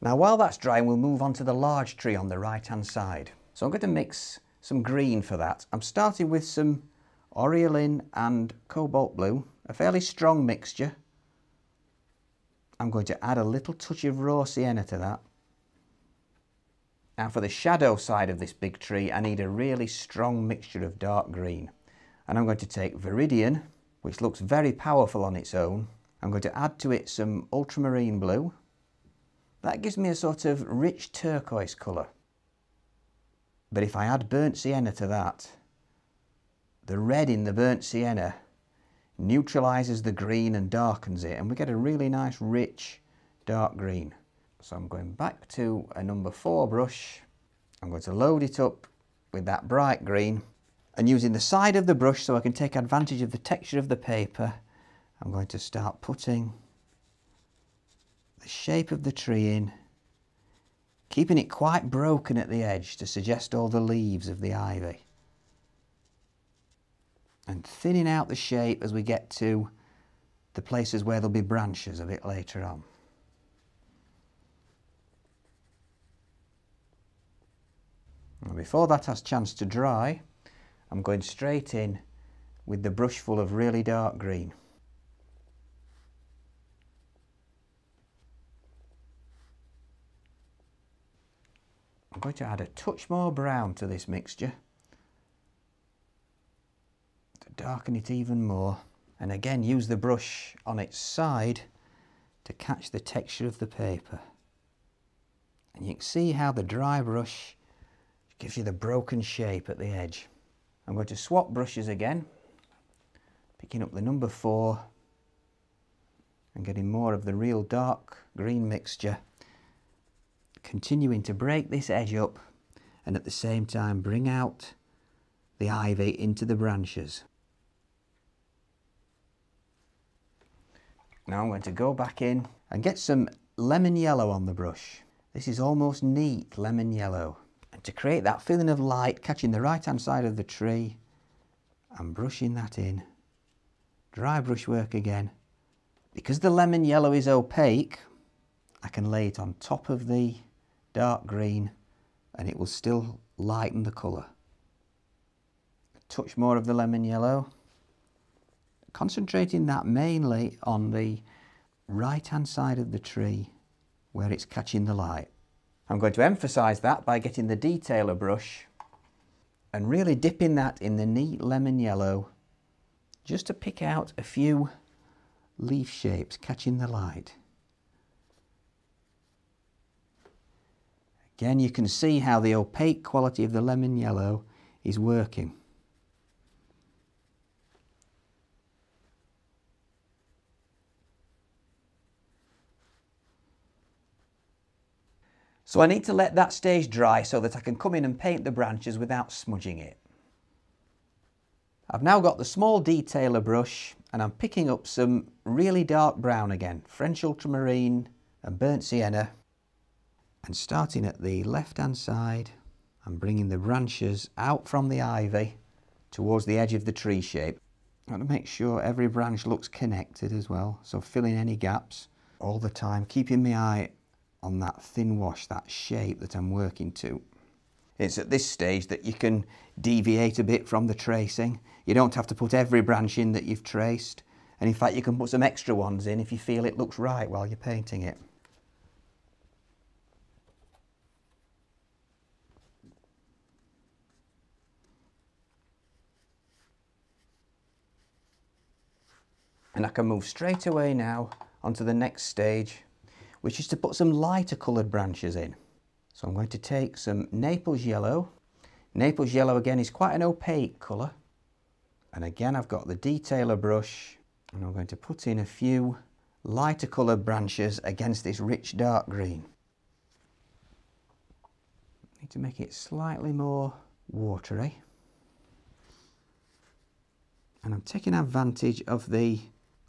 Now while that's drying, we'll move on to the large tree on the right hand side. So I'm going to mix some green for that. I'm starting with some Oriolin and Cobalt Blue, a fairly strong mixture. I'm going to add a little touch of raw sienna to that. Now for the shadow side of this big tree, I need a really strong mixture of dark green. And I'm going to take Viridian, which looks very powerful on its own. I'm going to add to it some ultramarine blue. That gives me a sort of rich turquoise colour. But if I add burnt sienna to that, the red in the burnt sienna neutralises the green and darkens it, and we get a really nice rich dark green. So I'm going back to a number 4 brush. I'm going to load it up with that bright green, and using the side of the brush so I can take advantage of the texture of the paper, I'm going to start putting the shape of the tree in, keeping it quite broken at the edge to suggest all the leaves of the ivy, and thinning out the shape as we get to the places where there'll be branches a bit later on. And before that has a chance to dry, I'm going straight in with the brush full of really dark green. I'm going to add a touch more brown to this mixture to darken it even more, and again use the brush on its side to catch the texture of the paper. And you can see how the dry brush gives you the broken shape at the edge. I'm going to swap brushes again, picking up the number 4 and getting more of the real dark green mixture, continuing to break this edge up and at the same time bring out the ivy into the branches. Now I'm going to go back in and get some lemon yellow on the brush. This is almost neat lemon yellow. And to create that feeling of light, catching the right hand side of the tree and brushing that in. Dry brush work again. Because the lemon yellow is opaque, I can lay it on top of the dark green and it will still lighten the colour. A touch more of the lemon yellow, concentrating that mainly on the right hand side of the tree where it's catching the light. I'm going to emphasise that by getting the detailer brush and really dipping that in the neat lemon yellow just to pick out a few leaf shapes catching the light. Again, you can see how the opaque quality of the lemon yellow is working. So I need to let that stage dry so that I can come in and paint the branches without smudging it. I've now got the small detailer brush and I'm picking up some really dark brown again, French ultramarine and burnt sienna, and starting at the left hand side and bringing the branches out from the ivy towards the edge of the tree shape. I want to make sure every branch looks connected as well, so filling any gaps all the time, keeping my eye on that thin wash, that shape that I'm working to. It's at this stage that you can deviate a bit from the tracing. You don't have to put every branch in that you've traced, and in fact you can put some extra ones in if you feel it looks right while you're painting it. And I can move straight away now onto the next stage, which is to put some lighter coloured branches in. So I'm going to take some Naples yellow. Naples yellow again is quite an opaque colour. And again I've got the detailer brush and I'm going to put in a few lighter coloured branches against this rich dark green. Need to make it slightly more watery. And I'm taking advantage of the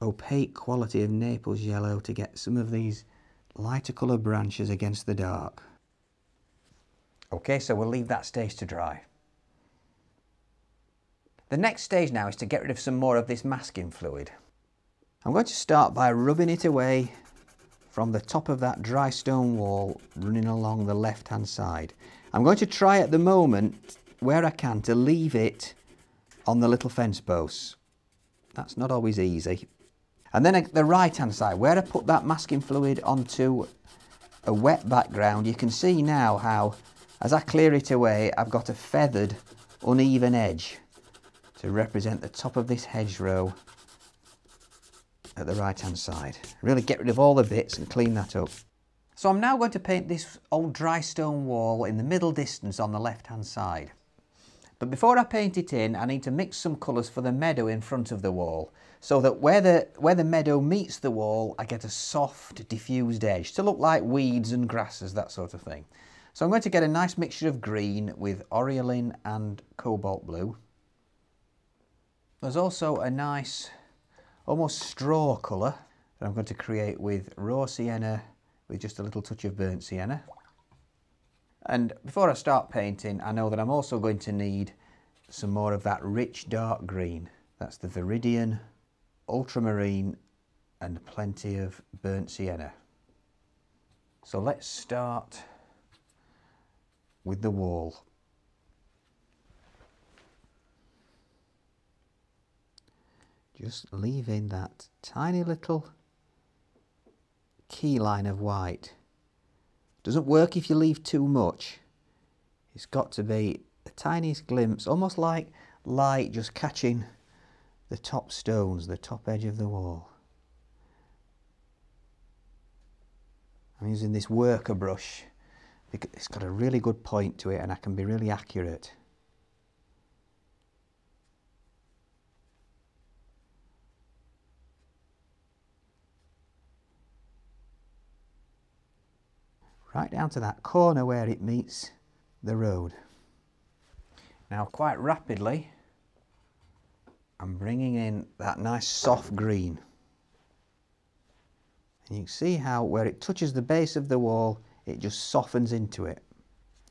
opaque quality of Naples yellow to get some of these lighter coloured branches against the dark. Okay, so we'll leave that stage to dry. The next stage now is to get rid of some more of this masking fluid. I'm going to start by rubbing it away from the top of that dry stone wall running along the left hand side. I'm going to try at the moment, where I can, to leave it on the little fence posts. That's not always easy. And then at the right hand side, where I put that masking fluid onto a wet background, you can see now how, as I clear it away, I've got a feathered, uneven edge to represent the top of this hedgerow at the right hand side. Really get rid of all the bits and clean that up. So I'm now going to paint this old dry stone wall in the middle distance on the left hand side. But before I paint it in, I need to mix some colours for the meadow in front of the wall, so that where the meadow meets the wall, I get a soft, diffused edge to look like weeds and grasses, that sort of thing. So I'm going to get a nice mixture of green with Oriolin and cobalt blue. There's also a nice, almost straw colour that I'm going to create with raw sienna with just a little touch of burnt sienna. And before I start painting, I know that I'm also going to need some more of that rich dark green. That's the Viridian, ultramarine and plenty of burnt sienna. So let's start with the wall. Just leaving that tiny little key line of white. Doesn't work if you leave too much. It's got to be the tiniest glimpse, almost like light just catching the top stones, the top edge of the wall. I'm using this worker brush because it's got a really good point to it and I can be really accurate. Right down to that corner where it meets the road. Now quite rapidly I'm bringing in that nice soft green. And you can see how where it touches the base of the wall it just softens into it.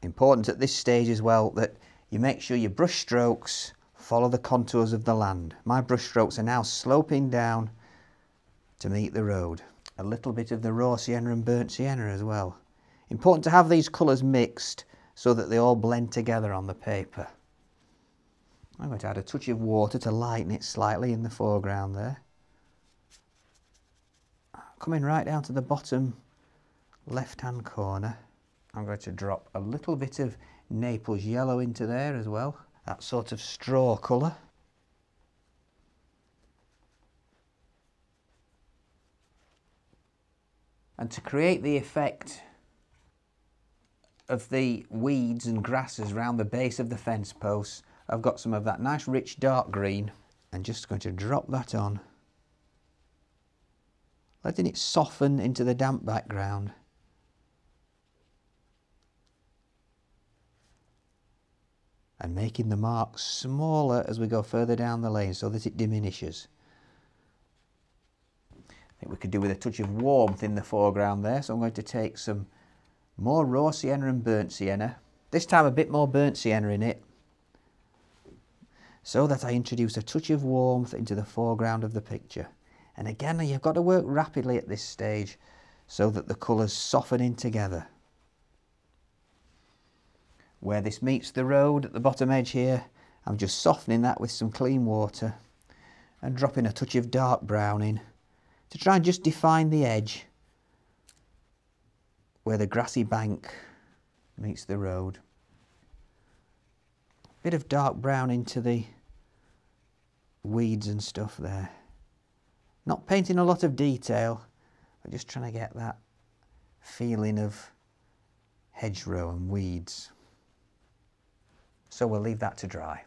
Important at this stage as well that you make sure your brush strokes follow the contours of the land. My brush strokes are now sloping down to meet the road. A little bit of the raw sienna and burnt sienna as well. Important to have these colours mixed so that they all blend together on the paper. I'm going to add a touch of water to lighten it slightly in the foreground there. Coming right down to the bottom left hand corner, I'm going to drop a little bit of Naples yellow into there as well. That sort of straw colour. And to create the effect of the weeds and grasses around the base of the fence posts, I've got some of that nice rich dark green and just going to drop that on, letting it soften into the damp background. And making the marks smaller as we go further down the lane so that it diminishes. I think we could do with a touch of warmth in the foreground there, so I'm going to take some more raw sienna and burnt sienna. This time a bit more burnt sienna in it, so that I introduce a touch of warmth into the foreground of the picture. And again, you've got to work rapidly at this stage so that the colours soften in together. Where this meets the road at the bottom edge here, I'm just softening that with some clean water and dropping a touch of dark brown in to try and just define the edge where the grassy bank meets the road. Bit of dark brown into the weeds and stuff there. Not painting a lot of detail, but just trying to get that feeling of hedgerow and weeds. So we'll leave that to dry.